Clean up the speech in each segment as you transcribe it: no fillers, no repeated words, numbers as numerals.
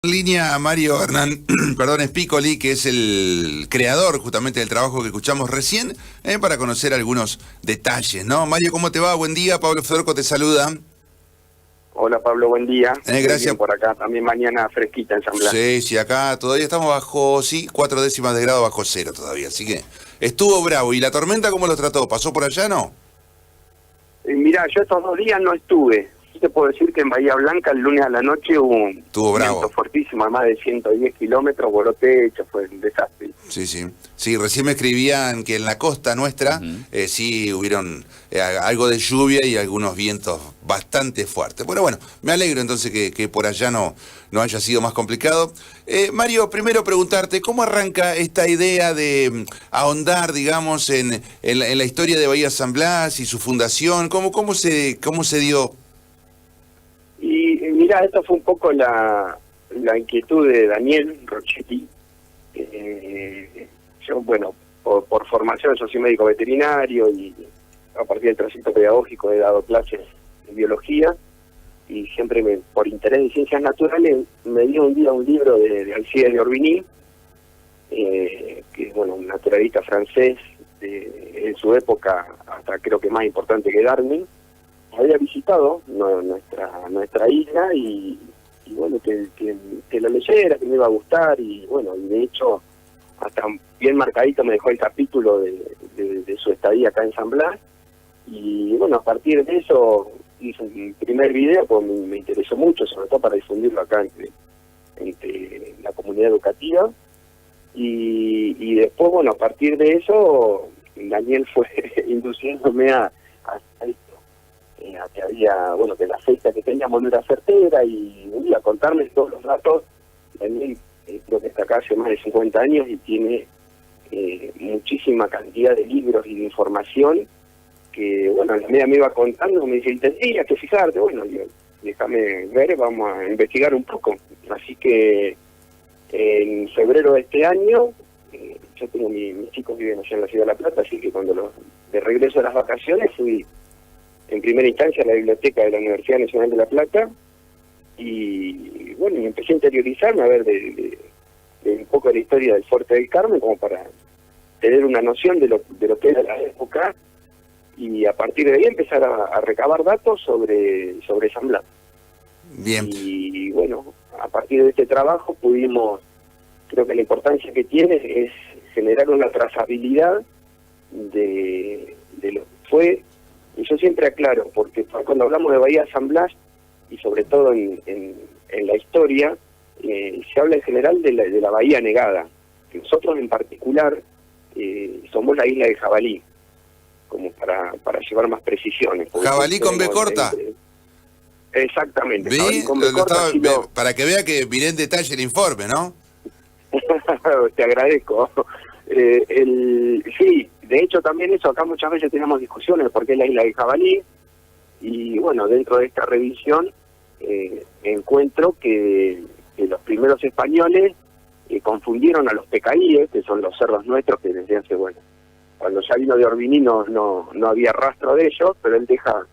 En línea a Mario Hernán, perdón, Spicoli, que es el creador justamente del trabajo que escuchamos recién, para conocer algunos detalles, ¿no? Mario, ¿cómo te va? Buen día, Pablo Fedorco te saluda. Hola Pablo, buen día. Muy Gracias. bien por acá, también mañana fresquita en San Blas. Sí, acá todavía estamos bajo, 4 décimas de grado bajo cero todavía, así que estuvo bravo. ¿Y la tormenta cómo lo trató? ¿Pasó por allá, no? Mirá, yo estos 2 días no estuve. Sí te puedo decir que en Bahía Blanca el lunes a la noche hubo un Estuvo bravo. viento fortísimo, a más de 110 kilómetros, voló techo, fue un desastre. Sí, recién me escribían que en la costa nuestra sí hubieron algo de lluvia y algunos vientos bastante fuertes. Bueno, me alegro entonces que por allá no haya sido más complicado. Mario, primero preguntarte, ¿cómo arranca esta idea de ahondar, digamos, en la historia de Bahía San Blas y su fundación? ¿Cómo se dio? Y mirá, esto fue un poco la inquietud de Daniel Rochetti. Yo, bueno, por formación soy médico veterinario y a partir del trayecto pedagógico he dado clases de biología y siempre por interés de ciencias naturales me dio un día un libro de Alcides de Orbigny, que es un naturalista francés en su época, hasta creo que más importante que Darwin. Había visitado nuestra isla y bueno, que lo leyera, que me iba a gustar y de hecho hasta bien marcadito me dejó el capítulo de su estadía acá en San Blas y a partir de eso hice un primer video, pues me interesó mucho, sobre todo para difundirlo acá entre la comunidad educativa y después, a partir de eso Daniel fue induciéndome a que había, que la fecha que teníamos no era certera y a contarme todos los datos. Daniel creo que está acá hace más de 50 años y tiene muchísima cantidad de libros y de información que, a la medida me iba contando, me dice, tendrías que fijarte, yo, déjame ver, vamos a investigar un poco. Así que en febrero de este año, yo tengo mis chicos viven allá en la Ciudad de La Plata, así que cuando de regreso a las vacaciones fui en primera instancia a la biblioteca de la Universidad Nacional de La Plata y empecé a interiorizarme a ver de un poco de la historia del Fuerte del Carmen como para tener una noción de lo que era la época y a partir de ahí empezar a recabar datos sobre San Blas. Bien. Y a partir de este trabajo pudimos, creo que la importancia que tiene es generar una trazabilidad de lo que fue. Y yo siempre aclaro, porque cuando hablamos de Bahía San Blas, y sobre todo en la historia, se habla en general de la Bahía Negada, que nosotros en particular somos la isla de Jabalí, como para llevar más precisiones. ¿Jabalí con B corta? Exactamente, Jabalí con B B corta. Para que vea que miré en detalle el informe, ¿no? Te agradezco. Sí, de hecho también eso, acá muchas veces tenemos discusiones porque es la isla de Jabalí y dentro de esta revisión encuentro que los primeros españoles confundieron a los pecaíes, que son los cerdos nuestros que desde hace, cuando ya vino de Orbigny no había rastro de ellos, pero él deja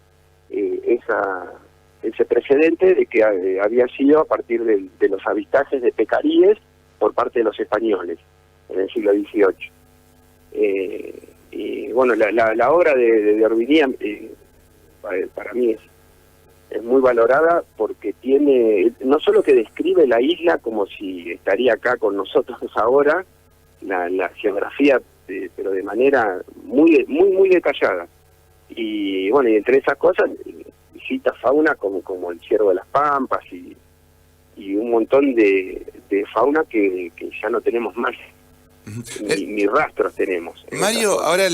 ese precedente de que había sido a partir de los avistajes de pecaríes por parte de los españoles en el siglo XVIII. Y la obra de Orbigny para mí es muy valorada porque tiene, no solo que describe la isla como si estaría acá con nosotros ahora, la geografía, pero de manera muy detallada. Y y entre esas cosas cita fauna como el ciervo de las pampas y un montón de fauna que ya no tenemos más. Ni rastros tenemos. Mario, ahora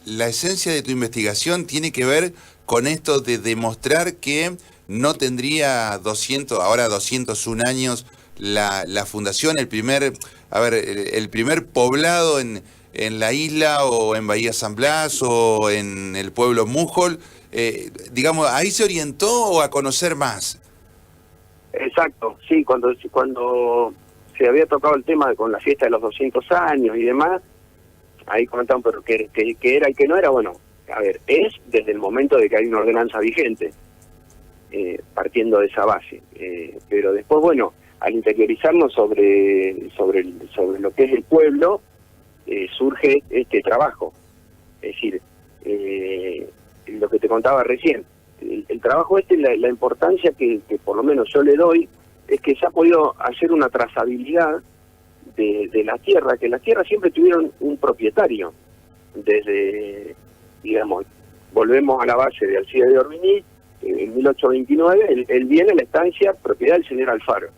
la esencia de tu investigación tiene que ver con esto de demostrar que no tendría 201 años la fundación, el primer poblado en la isla o en Bahía San Blas o en el pueblo Mújol, digamos, ¿ahí se orientó o a conocer más? Exacto, sí, cuando se había tocado el tema con la fiesta de los 200 años y demás, ahí comentaban, pero que era y que no era, a ver, es desde el momento de que hay una ordenanza vigente, partiendo de esa base, pero después, al interiorizarnos sobre lo que es el pueblo, surge este trabajo. Es decir, lo que te contaba recién, el trabajo la importancia que por lo menos yo le doy, es que se ha podido hacer una trazabilidad de la tierra, que las tierras siempre tuvieron un propietario. Desde, digamos, volvemos a la base de Alcide de Orbigny, en 1829, él viene a la estancia propiedad del señor Alfaro.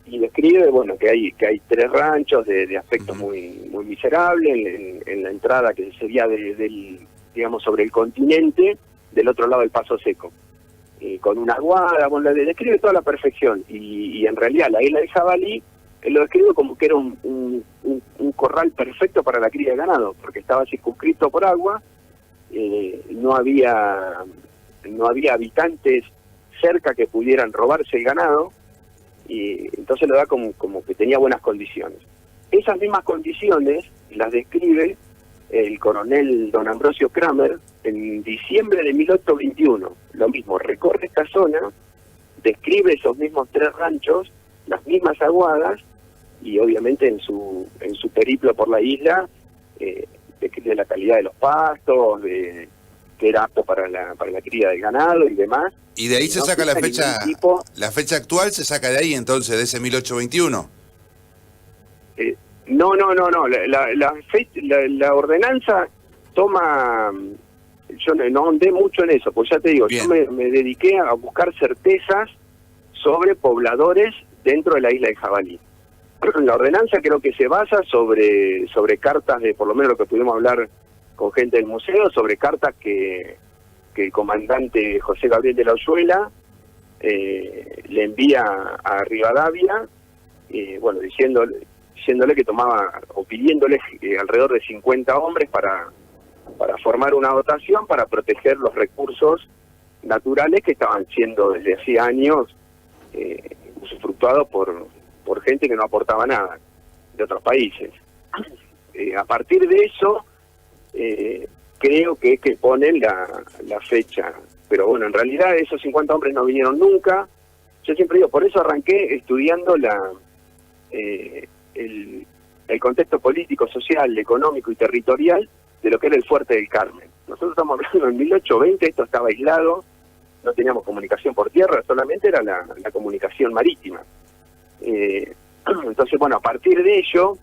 Y describe, bueno, que hay 3 ranchos de aspectos muy miserables, en la entrada que sería digamos, sobre el continente, del otro lado del Paso Seco. Con una aguada, bueno, le describe toda la perfección. Y en realidad la isla de Jabalí, él lo describe como que era un corral perfecto para la cría de ganado, porque estaba circunscrito por agua, no había habitantes cerca que pudieran robarse el ganado, y entonces lo da como que tenía buenas condiciones. Esas mismas condiciones las describe el coronel don Ambrosio Kramer en diciembre de 1821. Lo mismo, recorre esta zona, describe esos mismos 3 ranchos, las mismas aguadas, y obviamente en su periplo por la isla describe la calidad de los pastos, que era apto para la cría del ganado y demás. Y de ahí se saca la fecha actual, se saca de ahí entonces, de ese 1821. No, la ordenanza toma, yo no andé mucho en eso, pues ya te digo, Bien. yo me dediqué a buscar certezas sobre pobladores dentro de la isla de Jabalí. La ordenanza creo que se basa sobre cartas de, por lo menos lo que pudimos hablar con gente del museo, sobre cartas que el comandante José Gabriel de la Oyuela le envía a Rivadavia, bueno, diciéndole que tomaba, o pidiéndole alrededor de 50 hombres para formar una dotación para proteger los recursos naturales que estaban siendo desde hacía años usufructuados por gente que no aportaba nada de otros países. A partir de eso, creo que es que ponen la fecha. Pero bueno, en realidad esos 50 hombres no vinieron nunca. Yo siempre digo, por eso arranqué estudiando el contexto político, social, económico y territorial de lo que era el Fuerte del Carmen. Nosotros estamos hablando en 1820, esto estaba aislado, no teníamos comunicación por tierra, solamente era la comunicación marítima. Entonces, bueno, a partir de ello,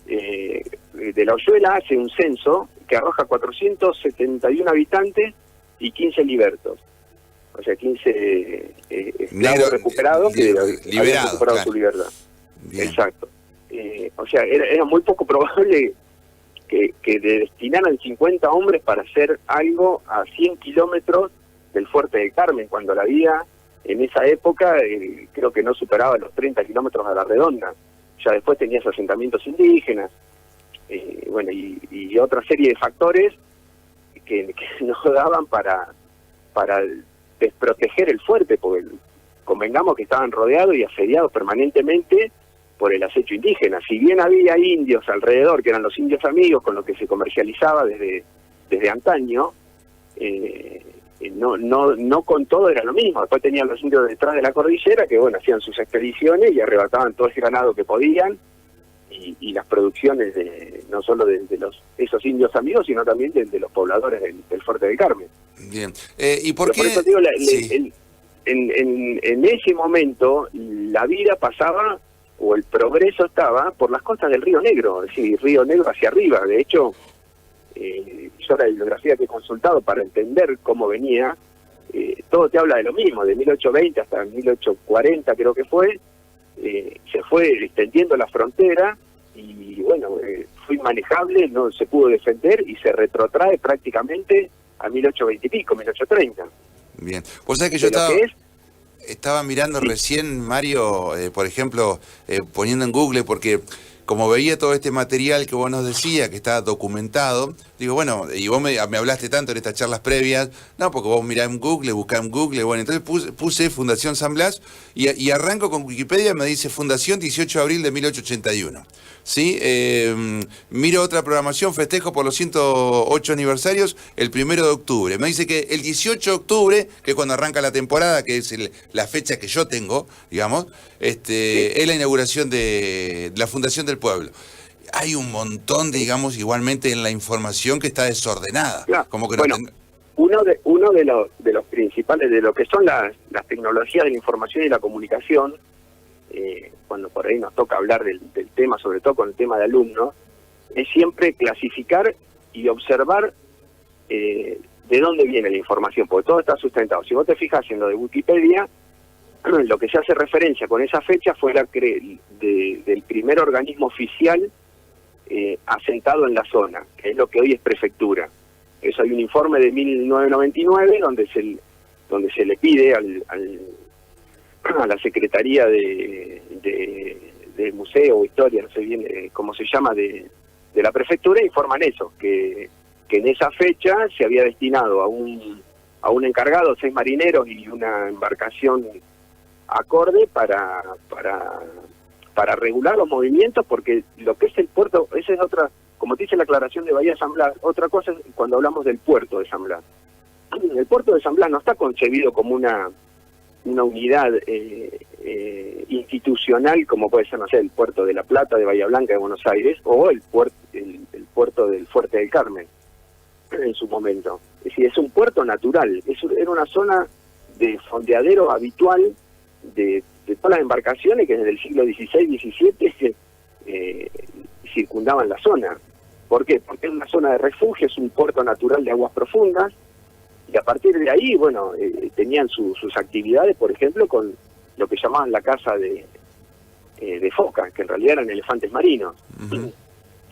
de la Oyuela hace un censo que arroja 471 habitantes y 15 libertos. O sea, 15 esclavos recuperados que habían recuperado su libertad. Bien. Exacto. O sea, era muy poco probable que destinaran 50 hombres para hacer algo a 100 kilómetros del Fuerte del Carmen, cuando la vida en esa época creo que no superaba los 30 kilómetros a la redonda. Ya después tenías asentamientos indígenas, bueno, y otra serie de factores que no daban para desproteger el fuerte, porque convengamos que estaban rodeados y asediados permanentemente por el acecho indígena. Si bien había indios alrededor, que eran los indios amigos con los que se comercializaba desde antaño, no con todo era lo mismo. Después tenían los indios detrás de la cordillera que, bueno, hacían sus expediciones y arrebataban todo ese ganado que podían, y las producciones no solo de esos indios amigos, sino también de los pobladores del Fuerte del Carmen. Bien. ¿Y por qué? Por eso digo, Sí. en ese momento la vida pasaba, o el progreso estaba por las costas del Río Negro, es decir, Río Negro hacia arriba. De hecho, yo la bibliografía que he consultado para entender cómo venía, todo te habla de lo mismo, de 1820 hasta 1840 creo que fue, se fue extendiendo la frontera y bueno, fue inmanejable, no se pudo defender y se retrotrae prácticamente a 1820 y pico, 1830. Bien. Vos sabés que yo estaba mirando recién, Mario, por ejemplo, poniendo en Google, porque como veía todo este material que vos nos decías, que está documentado, Digo, bueno, y vos me hablaste tanto en estas charlas previas, no, porque vos mirás en Google, buscás en Google, bueno, entonces puse Fundación San Blas y arranco con Wikipedia, me dice Fundación 18 de abril de 1881. ¿Sí? Miro otra programación, festejo por los 108 aniversarios el 1 de octubre. Me dice que el 18 de octubre, que es cuando arranca la temporada, que es la fecha que yo tengo, digamos, es la inauguración de la Fundación del Pueblo. Hay un montón, digamos, igualmente en la información que está desordenada. Claro. Como que Bueno, uno de los principales, de lo que son las tecnologías de la información y la comunicación, cuando por ahí nos toca hablar del tema, sobre todo con el tema de alumnos, es siempre clasificar y observar de dónde viene la información, porque todo está sustentado. Si vos te fijas en lo de Wikipedia, lo que se hace referencia con esa fecha fue del primer organismo oficial asentado en la zona, que es lo que hoy es prefectura. Eso, hay un informe de 1999 donde se le pide a la Secretaría de Museo o Historia, no sé bien cómo se llama, de la prefectura, informan eso, que en esa fecha se había destinado a un encargado, 6 marineros y una embarcación acorde para regular los movimientos, porque lo que es el puerto, esa es otra, como te dice la aclaración de Bahía San Blas, otra cosa es cuando hablamos del puerto de San Blas. El puerto de San Blas no está concebido como una unidad institucional como puede ser, no sé, el puerto de La Plata, de Bahía Blanca, de Buenos Aires, o el puerto del Fuerte del Carmen en su momento. Es decir, es un puerto natural, era una zona de fondeadero habitual de todas las embarcaciones que desde el siglo XVI-XVII circundaban la zona. ¿Por qué? Porque es una zona de refugio, es un puerto natural de aguas profundas, y a partir de ahí, bueno, tenían sus actividades, por ejemplo, con lo que llamaban la caza de foca, que en realidad eran elefantes marinos. Uh-huh.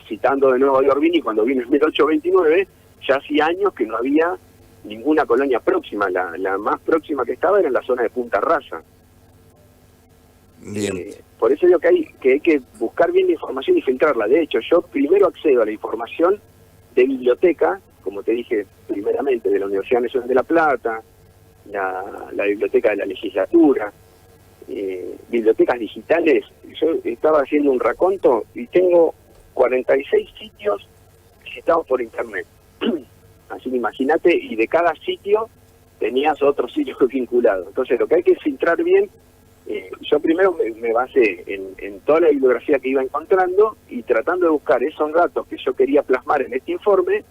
Citando de nuevo a Orbini, cuando vino en 1829, ya hacía años que no había ninguna colonia próxima. La más próxima que estaba era en la zona de Punta Rasa. Bien. Por eso digo que hay que buscar bien la información y filtrarla. De hecho, yo primero accedo a la información de biblioteca, como te dije primeramente, de la Universidad Nacional de La Plata, la biblioteca de la legislatura, bibliotecas digitales. Yo estaba haciendo un raconto y tengo 46 sitios visitados por internet. Así que imagínate, y de cada sitio tenías otros sitios vinculados. Entonces lo que hay que filtrar bien, yo primero me basé en toda la bibliografía que iba encontrando y tratando de buscar esos datos que yo quería plasmar en este informe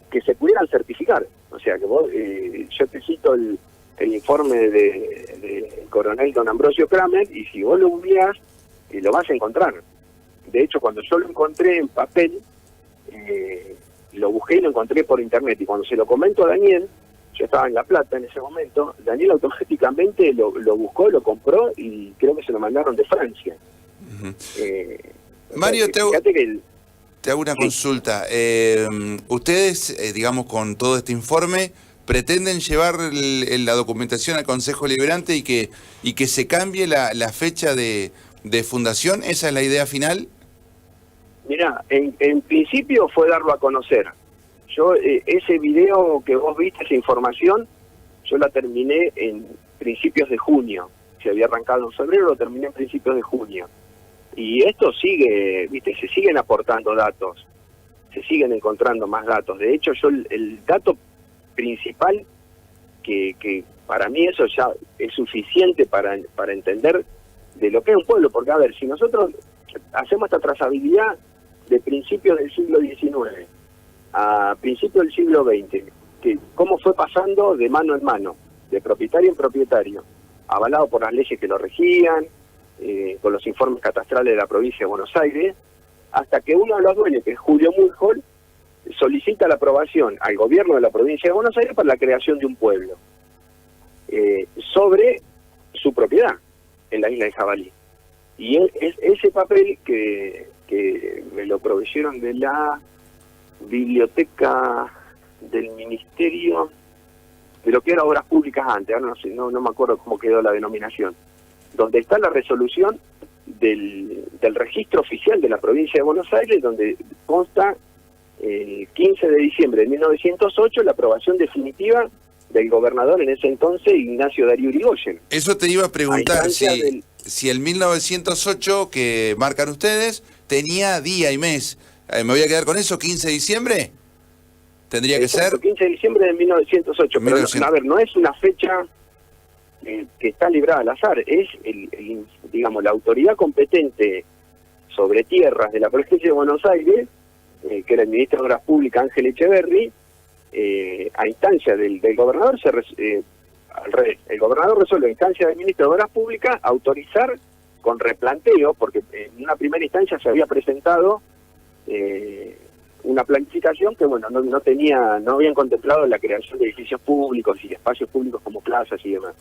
que se pudieran certificar. O sea, que vos, yo te cito el informe de coronel don Ambrosio Kramer, y si vos lo googleás, lo vas a encontrar. De hecho, cuando yo lo encontré en papel, lo busqué y lo encontré por internet, y cuando se lo comento a Daniel, yo estaba en La Plata en ese momento, Daniel automáticamente lo buscó, lo compró, y creo que se lo mandaron de Francia. Uh-huh. Mario, te hago una consulta. Ustedes, digamos, con todo este informe, pretenden llevar la documentación al Consejo Liberante y que se cambie la fecha de fundación. ¿Esa es la idea final? Mirá, en principio fue darlo a conocer. Yo, ese video que vos viste, esa información, yo la terminé en principios de junio. Se había arrancado en febrero, lo terminé en principios de junio. Y esto sigue, viste, se siguen aportando datos, se siguen encontrando más datos. De hecho, yo el dato principal, que para mí eso ya es suficiente para entender de lo que es un pueblo, porque a ver, si nosotros hacemos esta trazabilidad de principios del siglo XIX a principios del siglo XX, que cómo fue pasando de mano en mano, de propietario en propietario, avalado por las leyes que lo regían, con los informes catastrales de la provincia de Buenos Aires, hasta que uno de los dueños, que es Julio Mulhol, solicita la aprobación al gobierno de la provincia de Buenos Aires para la creación de un pueblo sobre su propiedad en la isla de Jabalí. Y ese papel que me lo proveyeron de la biblioteca del Ministerio de lo que era Obras Públicas antes, ahora no me acuerdo cómo quedó la denominación, donde está la resolución del registro oficial de la provincia de Buenos Aires, donde consta 15 de diciembre de 1908, la aprobación definitiva del gobernador en ese entonces, Ignacio Darío Irigoyen. Eso te iba a preguntar, si el 1908 que marcan ustedes tenía día y mes. ¿Me voy a quedar con eso? ¿15 de diciembre? ¿Tendría que ser? 15 de diciembre de 1908, pero a ver, no es una fecha que está librada al azar, es digamos, la autoridad competente sobre tierras de la provincia de Buenos Aires, que era el ministro de Obras Públicas, Ángel Echeverri, a instancia del gobernador, al revés, el gobernador resuelve a instancia del ministro de Obras Públicas autorizar con replanteo, porque en una primera instancia se había presentado una planificación que, bueno, no habían contemplado la creación de edificios públicos y espacios públicos como plazas y demás.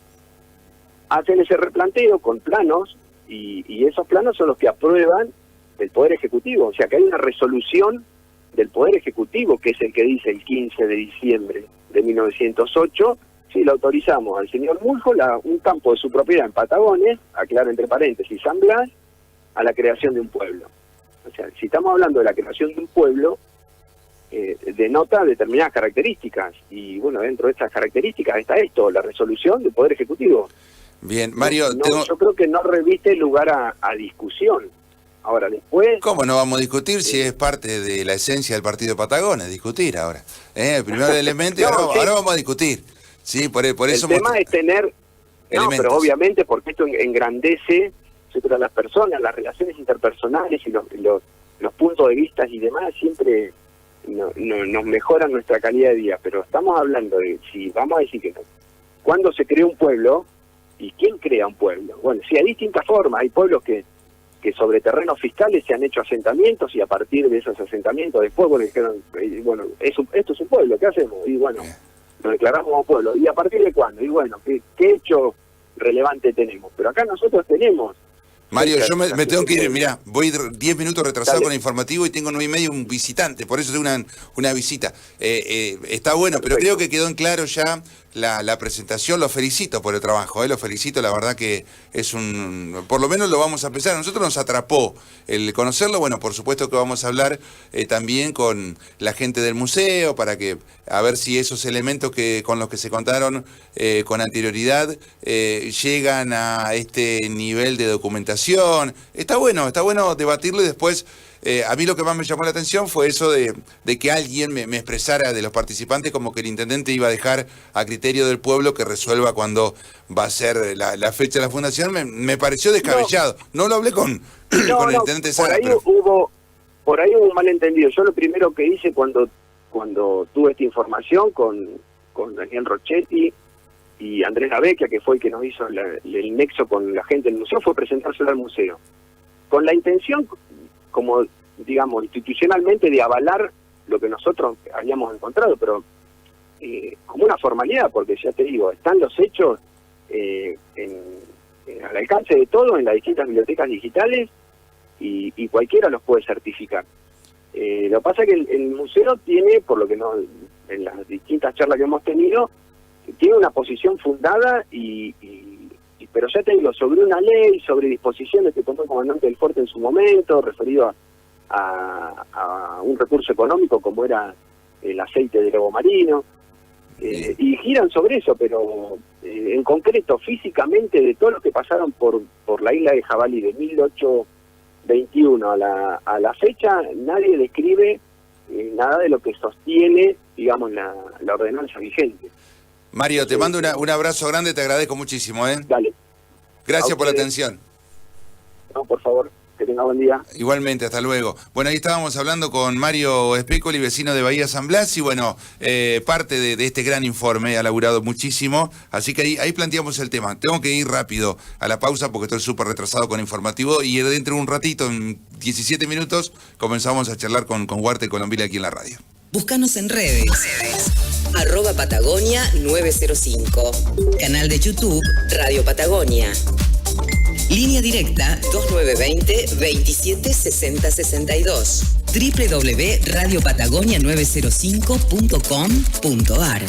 Hacen ese replanteo con planos y esos planos son los que aprueban el Poder Ejecutivo. O sea que hay una resolución del Poder Ejecutivo, que es el que dice el 15 de diciembre de 1908, si le autorizamos al señor Muljo un campo de su propiedad en Patagones, aclaro entre paréntesis, San Blas, a la creación de un pueblo. O sea, si estamos hablando de la creación de un pueblo, denota determinadas características, y bueno, dentro de estas características está esto, la resolución del Poder Ejecutivo. Bien, Mario, yo creo que no reviste lugar a discusión. Ahora, después... ¿Cómo no vamos a discutir si es parte de la esencia del partido de Patagones? Discutir ahora. El primer elemento, y ahora vamos a discutir. Sí, por eso... El tema es tener... elementos. No, pero obviamente porque esto engrandece a las personas, las relaciones interpersonales y los puntos de vista y demás siempre nos mejoran nuestra calidad de vida. Pero estamos hablando de, si vamos a decir que no, ¿cuándo se crea un pueblo? ¿Y quién crea un pueblo? Bueno, sí, hay distintas formas. Hay pueblos que sobre terrenos fiscales se han hecho asentamientos y a partir de esos asentamientos después, bueno, dijeron, bueno, esto es un pueblo, ¿qué hacemos? Y bueno, nos declaramos como pueblo. ¿Y a partir de cuándo? Y bueno, ¿qué hecho relevante tenemos? Pero acá nosotros tenemos... Mario, yo me tengo que ir, mirá, voy 10 minutos retrasado con el informativo y tengo 9:30 un visitante, por eso tengo una visita. Está bueno, pero creo que quedó en claro ya la presentación. Los felicito por el trabajo, los felicito, la verdad que es por lo menos lo vamos a empezar. A nosotros nos atrapó el conocerlo. Bueno, por supuesto que vamos a hablar también con la gente del museo para a ver si esos elementos con los que se contaron con anterioridad llegan a este nivel de documentación. Está bueno debatirlo y después... a mí lo que más me llamó la atención fue eso de que alguien me expresara de los participantes como que el intendente iba a dejar a criterio del pueblo que resuelva cuándo va a ser la fecha de la fundación. Me pareció descabellado. No lo hablé con el intendente Sara. Por ahí hubo un malentendido. Yo lo primero que hice cuando tuve esta información con Daniel Rochetti y Andrés Lavecchia, que fue el que nos hizo el nexo con la gente del museo, fue presentárselo al museo. Con la intención... como, digamos, institucionalmente de avalar lo que nosotros habíamos encontrado, pero como una formalidad, porque ya te digo, están los hechos al alcance de todos en las distintas bibliotecas digitales y cualquiera los puede certificar. Lo que pasa es que el museo tiene, por lo que en las distintas charlas que hemos tenido, tiene una posición fundada pero ya te digo, sobre una ley, sobre disposiciones que tomó el comandante del fuerte en su momento, referido a un recurso económico como era el aceite de lobo marino, y giran sobre eso, pero en concreto, físicamente, de todos los que pasaron por la isla de Jabalí de 1821 a la fecha, nadie describe nada de lo que sostiene, digamos, la ordenanza vigente. Mario, te mando un abrazo grande, te agradezco muchísimo. Dale. Gracias por la atención. No, por favor, que tenga buen día. Igualmente, hasta luego. Bueno, ahí estábamos hablando con Mario Espécoli, vecino de Bahía San Blas, y bueno, parte de este gran informe, ha laburado muchísimo, así que ahí planteamos el tema. Tengo que ir rápido a la pausa porque estoy súper retrasado con informativo, y dentro de un ratito, en 17 minutos, comenzamos a charlar con Huarte Colombila aquí en la radio. Búscanos en redes. @Patagonia 905. Canal de YouTube Radio Patagonia. Línea directa 2920 27 60 62. www.radiopatagonia905.com.ar